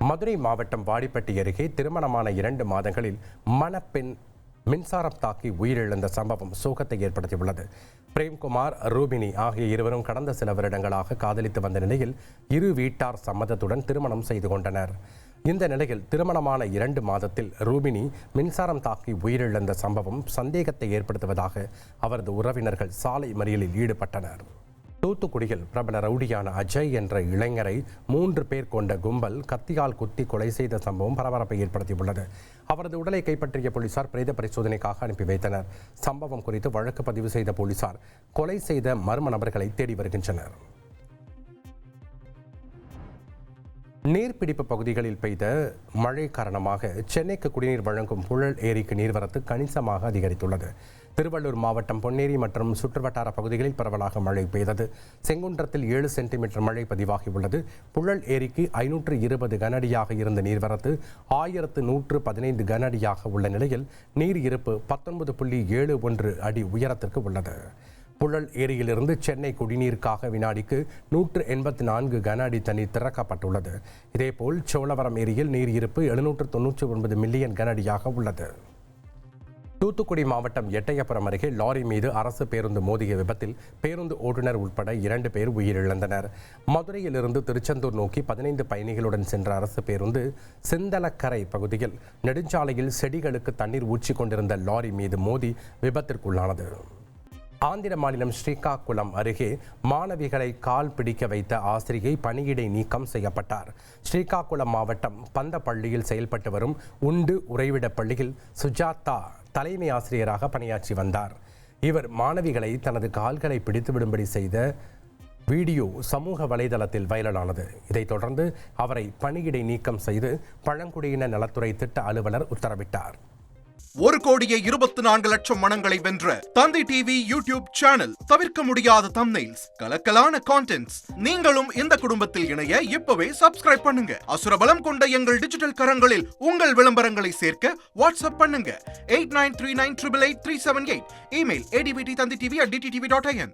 மதுரை மாவட்டம் வாடிப்பட்டி அருகே திருமணமான 2 மாதங்களில் மணப்பெண் மின்சாரம் தாக்கி உயிரிழந்த சம்பவம் சோகத்தை ஏற்படுத்தியுள்ளது. பிரேம்குமார், ரூபினி ஆகிய இருவரும் கடந்த சில வருடங்களாக காதலித்து வந்த நிலையில் இரு வீட்டார் சம்மதத்துடன் திருமணம் செய்து கொண்டனர். இந்த நிலையில் திருமணமான 2 மாதத்தில் ரூபினி மின்சாரம் தாக்கி உயிரிழந்த சம்பவம் சந்தேகத்தை ஏற்படுத்துவதாக அவரது உறவினர்கள் சாலை மறியலில் ஈடுபட்டனர். தூத்துக்குடியில் பிரபல ரவுடியான அஜய் என்ற இளைஞரை 3 பேர் கொண்ட கும்பல் கத்தியால் குத்தி கொலை செய்த சம்பவம் பரபரப்பை ஏற்படுத்தியுள்ளது. அவரது உடலை கைப்பற்றிய போலீசார் பிரேத பரிசோதனைக்காக அனுப்பி வைத்தனர். சம்பவம் குறித்து வழக்கு பதிவு செய்த போலீசார் கொலை செய்த மர்ம நபர்களை தேடி வருகின்றனர். நீர்பிடிப்பு பகுதிகளில் பெய்த மழை காரணமாக சென்னைக்கு குடிநீர் வழங்கும் புழல் ஏரிக்கு நீர்வரத்து கணிசமாக அதிகரித்துள்ளது. திருவள்ளூர் மாவட்டம் பொன்னேரி மற்றும் சுற்றுவட்டார பகுதிகளில் பரவலாக மழை பெய்தது. செங்குன்றத்தில் 7 சென்டிமீட்டர் மழை பதிவாகியுள்ளது. புழல் ஏரிக்கு 520 கனஅடியாக இருந்த நீர்வரத்து 1115 கனஅடியாக உள்ள நிலையில் நீர் இருப்பு 19.71 அடி உயரத்திற்கு உள்ளது. புழல் ஏரியிலிருந்து சென்னை குடிநீருக்காக வினாடிக்கு 184 கன அடி தண்ணீர் திறக்கப்பட்டுள்ளது. இதேபோல் சோழவரம் ஏரியில் நீர் இருப்பு 799 மில்லியன் கன அடியாக உள்ளது. தூத்துக்குடி மாவட்டம் எட்டயபுரம் அருகே லாரி மீது அரசு பேருந்து மோதிய விபத்தில் பேருந்து ஓட்டுநர் உட்பட 2 பேர் உயிரிழந்தனர். மதுரையிலிருந்து திருச்செந்தூர் நோக்கி 15 பயணிகளுடன் சென்ற அரசு பேருந்து சிந்தலக்கரை பகுதியில் நெடுஞ்சாலையில் செடிகளுக்கு தண்ணீர் ஊற்றிக் கொண்டிருந்த லாரி மீது மோதி விபத்திற்குள்ளானது. ஆந்திர மாநிலம் ஸ்ரீகாக்குளம் அருகே மாணவிகளை கால் பிடிக்க வைத்த ஆசிரியை பணியிடை நீக்கம் செய்யப்பட்டார். ஸ்ரீகாக்குளம் மாவட்டம் பந்தப்பள்ளியில் செயல்பட்டு வரும் உண்டு உறைவிட பள்ளியில் சுஜாதா தலைமை ஆசிரியராக பணியாற்றி வந்தார். இவர் மாணவிகளை தனது கால்களை பிடித்துவிடும்படி செய்த வீடியோ சமூக வலைதளத்தில் வைரலானது. இதைத் தொடர்ந்து அவரை பணியிடை நீக்கம் செய்து பழங்குடியின நலத்துறை திட்ட அலுவலர் உத்தரவிட்டார். 1,24,00,000 மனங்களை வென்ற தந்தி டிவி யூடியூப் சேனல். தவிர்க்க முடியாத தம்ப்நெயில்ஸ், கலக்கலான கான்டென்ட்ஸ். நீங்களும் இந்த குடும்பத்தில் இணைய இப்பவே சப்ஸ்கிரைப் பண்ணுங்க. அசுரபலம் கொண்ட எங்கள் டிஜிட்டல் கரங்களில் உங்கள் விளம்பரங்களை சேர்க்க வாட்ஸ்அப் பண்ணுங்க. 8939888378. Email advtthanditv@dttv.in.